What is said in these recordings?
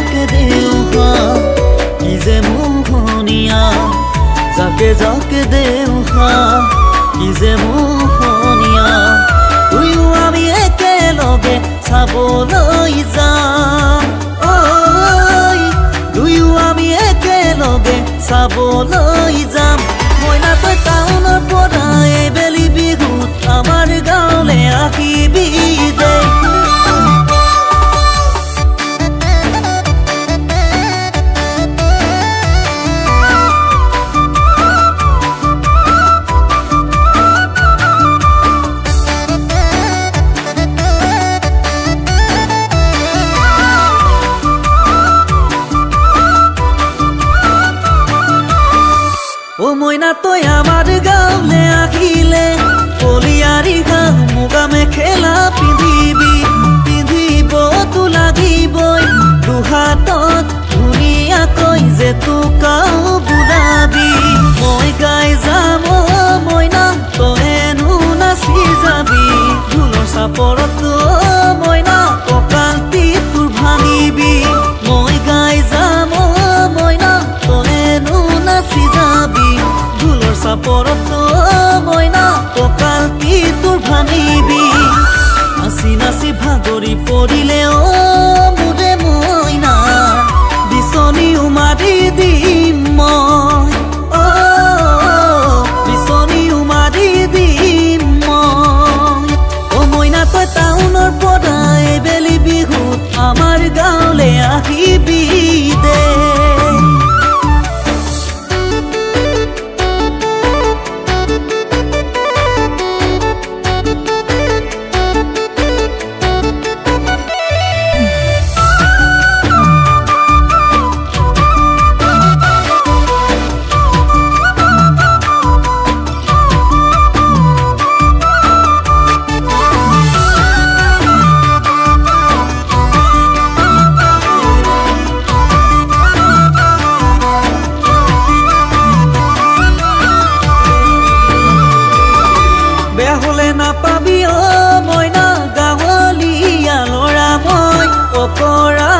যাকে দেও কি যে মোহনীয়া যাকে যাকে দেও কি যে মোহনীয়া তুইও আমি একেলগে চাবলৈ যাম দুয়ো আমি একেলগে চাবলৈ যাম মইনা তই টাউনৰ পৰা এইবেলি বিহুত আমাৰ গাঁৱলে আহিবি দে মইনা তই আমাৰ গাঁৱলে আহিলে কলিয়ারি ঘাম মুগা মেখেলা পিন্ধিব তো লাগিবই দুহাতত ধুনীয়াকৈ যে তোকাও বুলাবি মই গাই যাম মইনা তইনো নাচি যাবি ঢোলৰ চাপৰত মইনা কঁকালটি তোৰ ভাঙিবি মই গাই যাম মইনা তইনো নাচি যাবি চাপৰত মইনা কঁকালটি তোৰ ভাঙিবি নাচি নাচি ভাগৰি পৰিলে মোৰে মইনা বিচনীও মাৰি দিম মই বিচনীও মাৰি দিম মই মইনা তই টাউনৰ পৰা এইবেলি বিহুত আমাৰ গাঁৱলে আহিবি দে নাপাবি মইনা গাঁৱলীয়া ল'ৰা মই অকৰা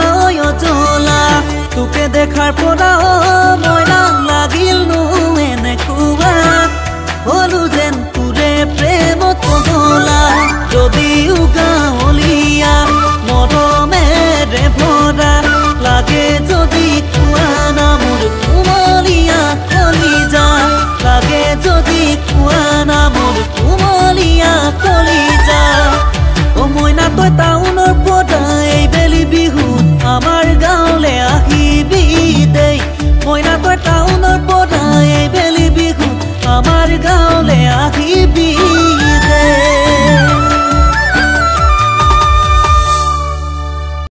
অজলা তোকে দেখাৰ পৰা মইনা লাগিলনো এনেকুৱা হলো যেন তোৰে প্ৰেমত পগলা যদিও গাঁৱলীয়া মৰমেৰে ভৰা লাগে যদি কোৱা না মোৰ কুমলীয়া কলিজা লাগে যদি কোৱা না মোৰ কুমলীয়া কলিজা মইনা তই টাউনৰ পৰা এইবেলি বিহুত আমাৰ গাঁৱলে আহিবি দেই মইনা তই টাউনৰ পৰা এইবেলি বিহুত আমাৰ গাঁৱলে আহিবি